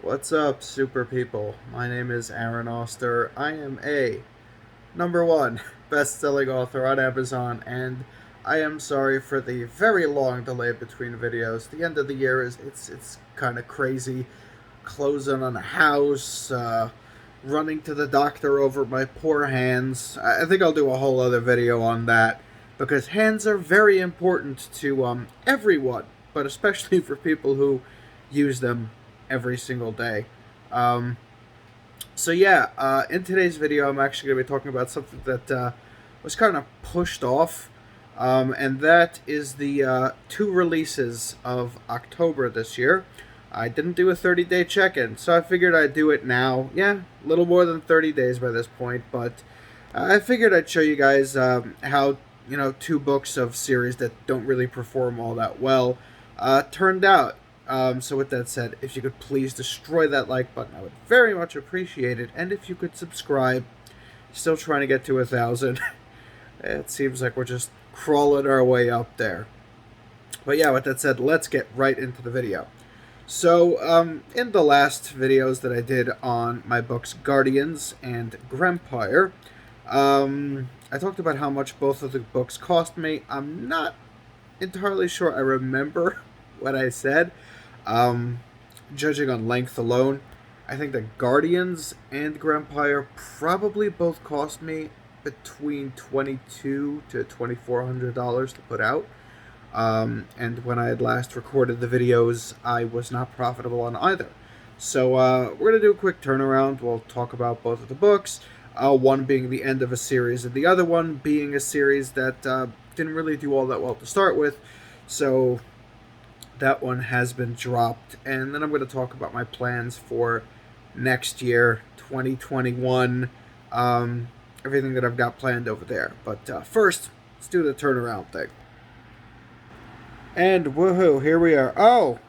What's up, super people? My name is Aaron Oster. I am a #1 best-selling author on Amazon, and I am sorry for the very long delay between videos. The end of the year it's kind of crazy. Closing on a house, running to the doctor over my poor hands. I think I'll do a whole other video on that because hands are very important to everyone, but especially for people who use them every single day. Um, in today's video, I'm actually going to be talking about something that was kind of pushed off, and that is the two releases of October this year. I didn't do a 30-day check-in, so I figured I'd do it now. Yeah, a little more than 30 days by this point, but I figured I'd show you guys how, two books of series that don't really perform all that well turned out. So with that said, if you could please destroy that like button, I would very much appreciate it. And if you could subscribe, still trying to get to 1,000. It seems like we're just crawling our way up there. But yeah, with that said, let's get right into the video. So, in the last videos that I did on my books Guardians and Grempire, I talked about how much both of the books cost me. I'm not entirely sure I remember what I said. Judging on length alone, I think that Guardians and Grempire probably both cost me between $2,200 to $2,400 to put out. And when I had last recorded the videos, I was not profitable on either. So we're going to do a quick turnaround. We'll talk about both of the books, one being the end of a series and the other one being a series that didn't really do all that well to start with. So that one has been dropped. And then I'm going to talk about my plans for next year, 2021, everything that I've got planned over there. But first, let's do the turnaround thing. And woohoo, here we are. Oh!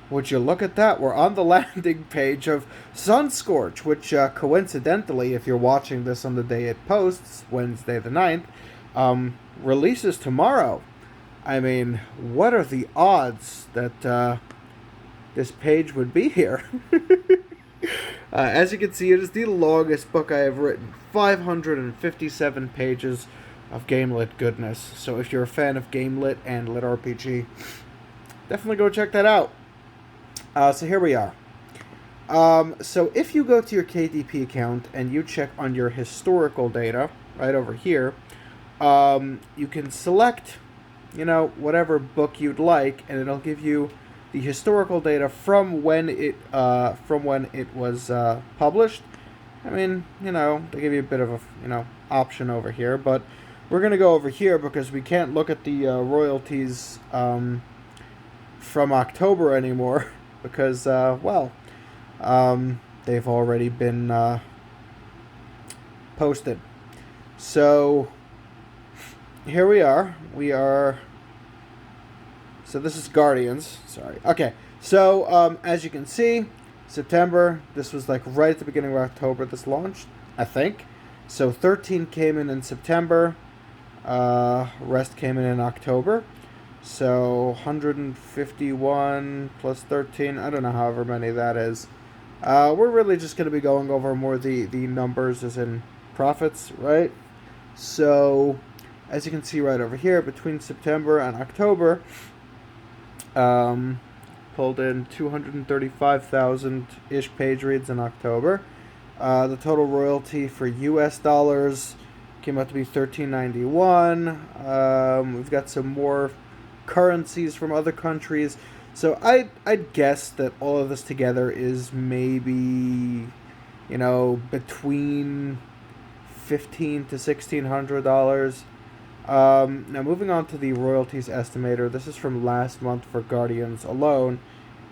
Would you look at that? We're on the landing page of Sunscorch, which coincidentally, if you're watching this on the day it posts, Wednesday the 9th, releases tomorrow. I mean, what are the odds that this page would be here? As you can see, it is the longest book I have written. 557 pages of game-lit goodness. So if you're a fan of game-lit and lit RPG, definitely go check that out. So here we are. So if you go to your KDP account and you check on your historical data, right over here, you can select, whatever book you'd like, and it'll give you the historical data from when it was published. I mean, they give you a bit of a, option over here, but we're going to go over here because we can't look at the royalties from October anymore because, they've already been posted. So here we are. So this is Guardians. Sorry. Okay. So as you can see, September, this was like right at the beginning of October this launched, I think. So 13 came in September. Rest came in October. So 151 plus 13, I don't know however many that is. We're really just going to be going over more the numbers as in profits, right? So as you can see right over here, between September and October, pulled in 235,000-ish page reads in October. The total royalty for US dollars came out to be $13.91. We've got some more currencies from other countries. So I'd guess that all of this together is maybe, between $1,500 to $1,600. Now moving on to the royalties estimator. This is from last month for Guardians alone,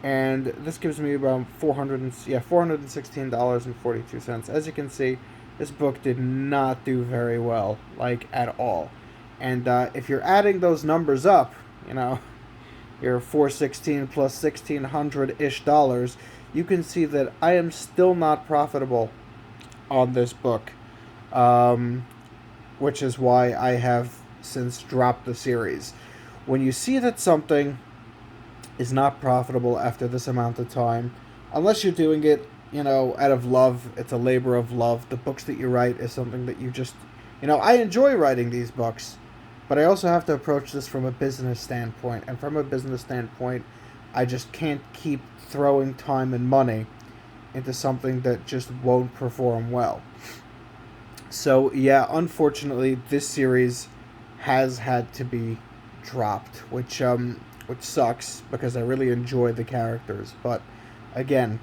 and this gives me around $416.42. As you can see, this book did not do very well, like at all. And if you're adding those numbers up, your $416 plus $1,600-ish dollars, you can see that I am still not profitable on this book, which is why I have since dropped the series. When you see that something is not profitable after this amount of time. Unless you're doing it, out of love. It's a labor of love. The books that you write is something that you just, I enjoy writing these books, but I also have to approach this from a business standpoint. And from a business standpoint, I just can't keep throwing time and money into something that just won't perform well. So, yeah, unfortunately, this series has had to be dropped, which sucks because I really enjoy the characters. But, again,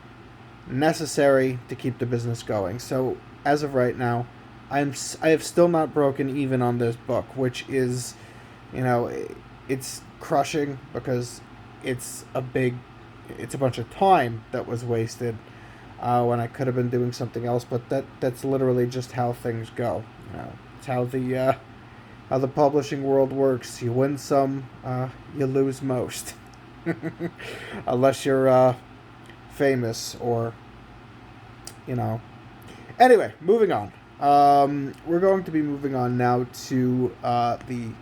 necessary to keep the business going. So, as of right now, I have still not broken even on this book, which is, it's crushing because it's a bunch of time that was wasted when I could have been doing something else. But that's literally just how things go. It's how the publishing world works. You win some, you lose most, unless you're famous or, Anyway, moving on. We're going to be moving on now to the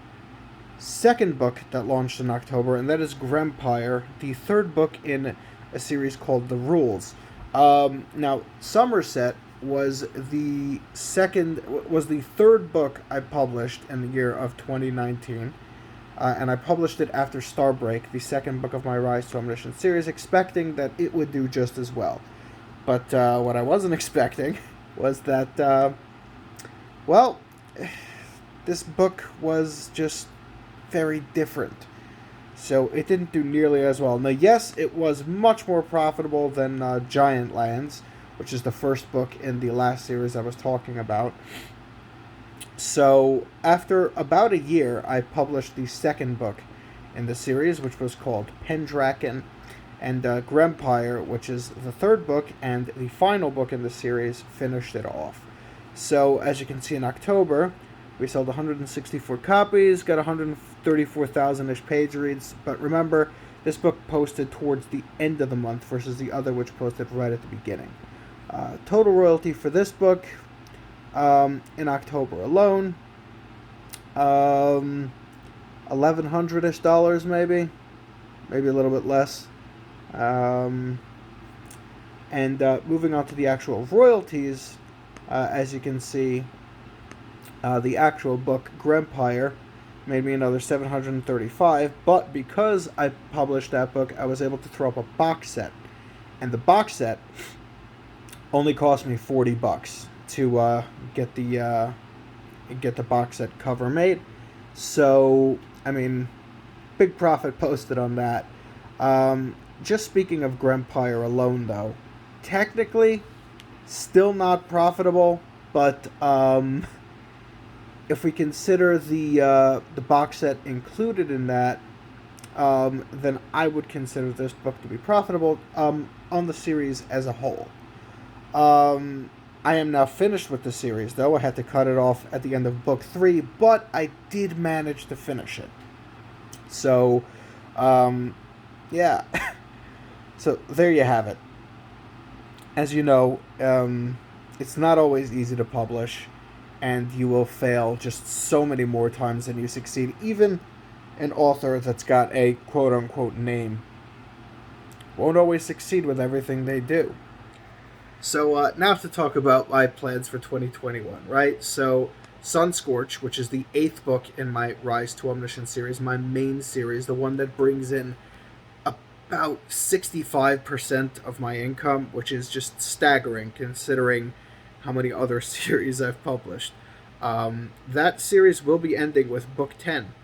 second book that launched in October, and that is Grempire, the third book in a series called The Rules. Now, Somerset was the third book I published in the year of 2019, and I published it after Starbreak, the second book of my Rise to Omniscience series, expecting that it would do just as well. But what I wasn't expecting was that, this book was just very different. So it didn't do nearly as well. Now, yes, it was much more profitable than Giantlands, which is the first book in the last series I was talking about. So after about a year, I published the second book in the series, which was called Pendraken, and Grempire, which is the third book and the final book in the series, finished it off. So, as you can see, in October, we sold 164 copies, got 134,000-ish page reads, but remember, this book posted towards the end of the month versus the other, which posted right at the beginning. Total royalty for this book, in October alone, $1,100-ish maybe a little bit less. And moving on to the actual royalties, as you can see, the actual book, Grempire, made me another $735, but because I published that book, I was able to throw up a box set. And the box set only cost me $40 to get the box set cover made. So, big profit posted on that. Just speaking of Grempire alone, though, technically, still not profitable, but if we consider the box set included in that, then I would consider this book to be profitable on the series as a whole. I am now finished with the series, though. I had to cut it off at the end of book 3, but I did manage to finish it. So, yeah. So, there you have it. As you know, it's not always easy to publish, and you will fail just so many more times than you succeed. Even an author that's got a quote-unquote name won't always succeed with everything they do. So now to talk about my plans for 2021, right? So Sunscorch, which is the 8th book in my Rise to Omniscience series, my main series, the one that brings in about 65% of my income, which is just staggering considering how many other series I've published. That series will be ending with book 10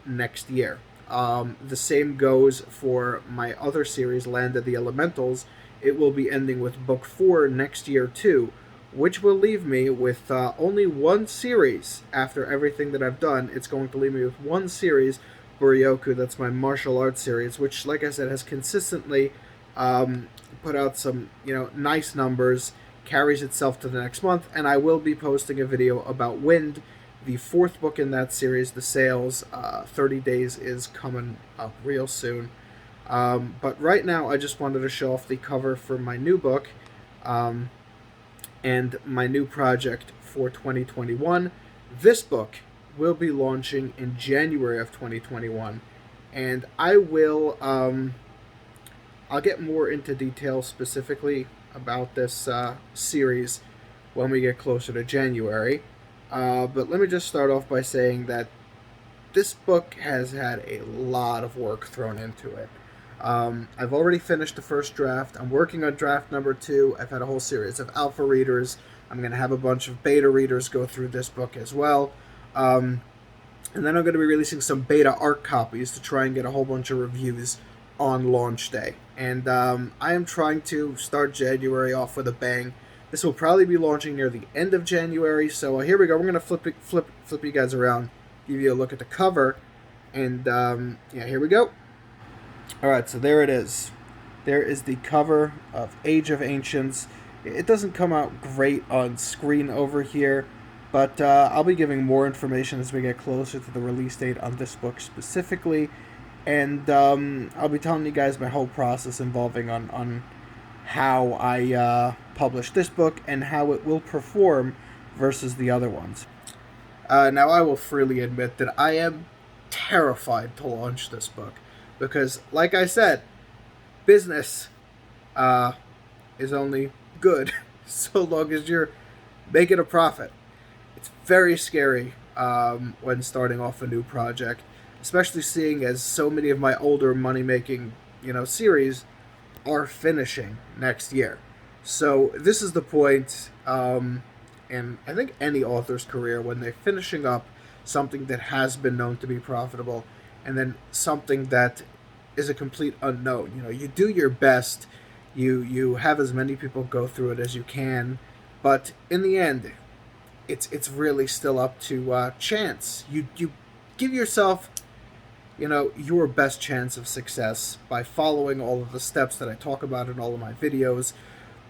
next year. The same goes for my other series, Land of the Elementals. It will be ending with book 4 next year too, which will leave me with only one series after everything that I've done. It's going to leave me with one series, Buryoku, that's my martial arts series, which, like I said, has consistently put out some, nice numbers, carries itself to the next month, and I will be posting a video about Wind, the 4th book in that series. The sales, 30 days is coming up real soon. But right now, I just wanted to show off the cover for my new book, and my new project for 2021. This book will be launching in January of 2021, and I will I'll get more into detail specifically about this series when we get closer to January. But let me just start off by saying that this book has had a lot of work thrown into it. I've already finished the first draft. I'm working on draft number 2. I've had a whole series of alpha readers. I'm going to have a bunch of beta readers go through this book as well. And then I'm going to be releasing some beta ARC copies to try and get a whole bunch of reviews on launch day. And I am trying to start January off with a bang. This will probably be launching near the end of January. So here we go. We're going to flip you guys around, give you a look at the cover. And yeah, here we go. Alright, so there it is. There is the cover of Age of Ancients. It doesn't come out great on screen over here, but I'll be giving more information as we get closer to the release date on this book specifically. And I'll be telling you guys my whole process involving on how I publish this book and how it will perform versus the other ones. Now, I will freely admit that I am terrified to launch this book. Because, like I said, business is only good so long as you're making a profit. It's very scary when starting off a new project, especially seeing as so many of my older money-making, series are finishing next year. So this is the point in, I think, any author's career when they're finishing up something that has been known to be profitable, and then something that is a complete unknown. You do your best, you have as many people go through it as you can, but in the end, it's really still up to chance. You give yourself, your best chance of success by following all of the steps that I talk about in all of my videos,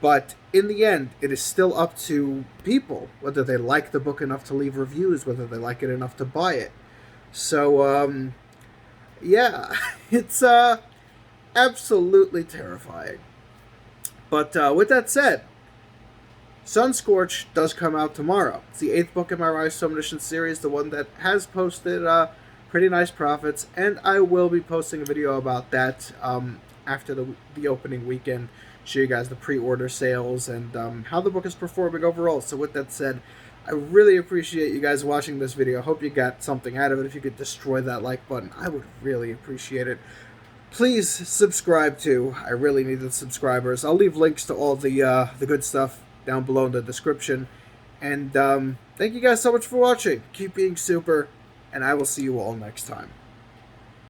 but in the end, it is still up to people, whether they like the book enough to leave reviews, whether they like it enough to buy it. So, yeah, it's absolutely terrifying. But with that said, Sunscorch does come out tomorrow. It's the 8th book in my Rise to Omniscience series, the one that has posted pretty nice profits, and I will be posting a video about that after the opening weekend, show you guys the pre-order sales and how the book is performing overall. So with that said, I really appreciate you guys watching this video. I hope you got something out of it. If you could destroy that like button, I would really appreciate it. Please subscribe too. I really need the subscribers. I'll leave links to all the good stuff down below in the description. And thank you guys so much for watching. Keep being super, and I will see you all next time.